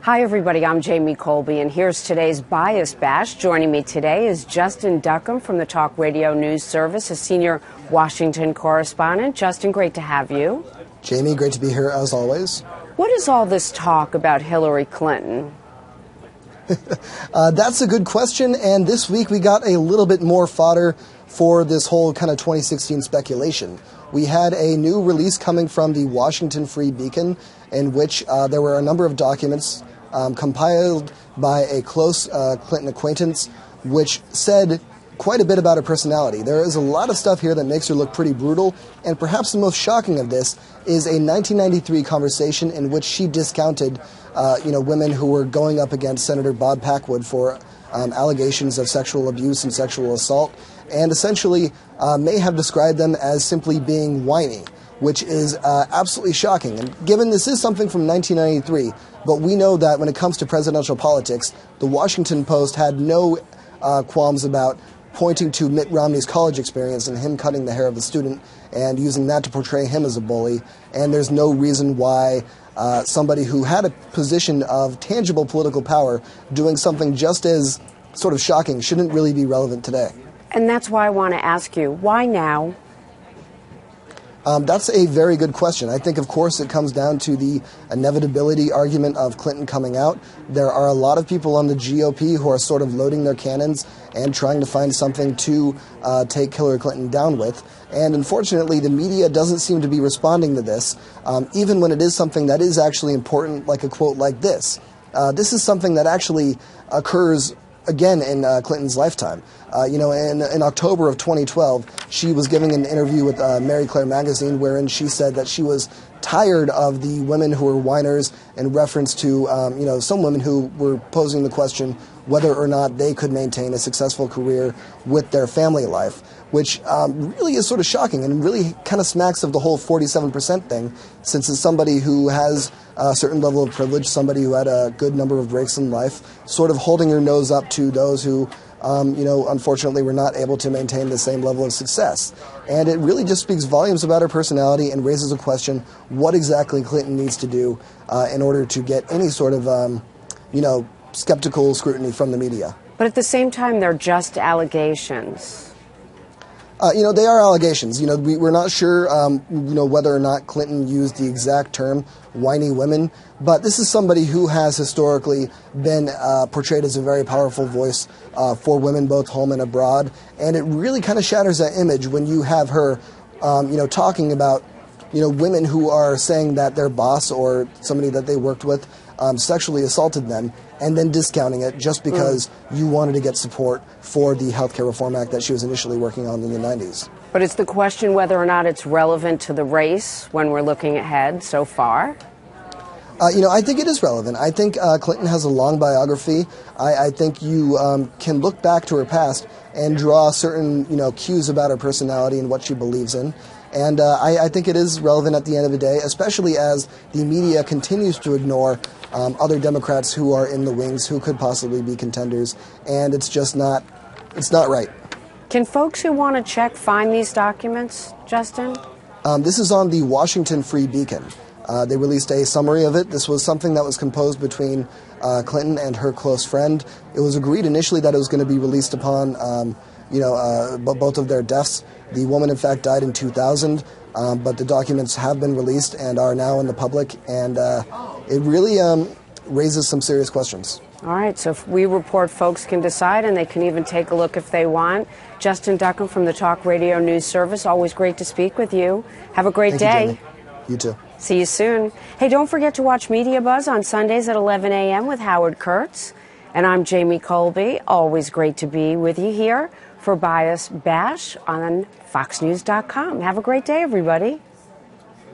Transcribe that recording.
Hi, everybody. I'm Jamie Colby, and here's today's Bias Bash. Joining me today is Justin Duckham from the Talk Radio News Service, a senior Washington correspondent. Justin, great to have you. Jamie, great to be here as always. What is all this talk about Hillary Clinton? That's a good question, and this week we got a little bit more fodder for this whole kind of 2016 speculation. We had a new release coming from the Washington Free Beacon in which there were a number of documents compiled by a close Clinton acquaintance, which said quite a bit about her personality. There is a lot of stuff here that makes her look pretty brutal, and perhaps the most shocking of this is a 1993 conversation in which she discounted women who were going up against Senator Bob Packwood for allegations of sexual abuse and sexual assault, and essentially may have described them as simply being whiny, which is absolutely shocking. And given this is something from 1993, but we know that when it comes to presidential politics, the Washington Post had no qualms about pointing to Mitt Romney's college experience and him cutting the hair of the student and using that to portray him as a bully. And there's no reason why somebody who had a position of tangible political power doing something just as sort of shocking shouldn't really be relevant today. And that's why I want to ask you, why now? That's a very good question. I think, of course, it comes down to the inevitability argument of Clinton coming out. There are a lot of people on the GOP who are sort of loading their cannons and trying to find something to take Hillary Clinton down with. And unfortunately, the media doesn't seem to be responding to this, even when it is something that is actually important, like a quote like this. This is something that actually occurs again in Clinton's lifetime. In October of 2012, she was giving an interview with Mary Claire magazine wherein she said that she was tired of the women who were whiners in reference to, some women who were posing the question whether or not they could maintain a successful career with their family life, which really is sort of shocking and really kind of smacks of the whole 47% thing, since it's somebody who has a certain level of privilege, somebody who had a good number of breaks in life, sort of holding her nose up to those who, unfortunately were not able to maintain the same level of success. And it really just speaks volumes about her personality and raises a question, what exactly Clinton needs to do in order to get any sort of, skeptical scrutiny from the media. But at the same time, they're just allegations. They are allegations. We're not sure, whether or not Clinton used the exact term whiny women, but this is somebody who has historically been portrayed as a very powerful voice for women both home and abroad, and it really kind of shatters that image when you have her, talking about, women who are saying that their boss or somebody that they worked with sexually assaulted them, and then discounting it just because you wanted to get support for the Health Care Reform Act that she was initially working on in the 90s. But it's the question whether or not it's relevant to the race when we're looking ahead so far? I think it is relevant. I think Clinton has a long biography. I think you can look back to her past and draw certain, cues about her personality and what she believes in. And I think it is relevant at the end of the day, especially as the media continues to ignore other Democrats who are in the wings who could possibly be contenders. And it's just not right. Can folks who want to check find these documents, Justin? This is on the Washington Free Beacon. They released a summary of it. This was something that was composed between Clinton and her close friend. It was agreed initially that it was going to be released upon both of their deaths. The woman, in fact, died in 2000, but the documents have been released and are now in the public, and it really raises some serious questions. All right, so if we report, folks can decide, and they can even take a look if they want. Justin Duckham from the Talk Radio News Service, always great to speak with you. Have a great day. Thank you, you too. See you soon. Hey, don't forget to watch Media Buzz on Sundays at 11 a.m. with Howard Kurtz. And I'm Jamie Colby. Always great to be with you here for Bias Bash on FoxNews.com. Have a great day, everybody.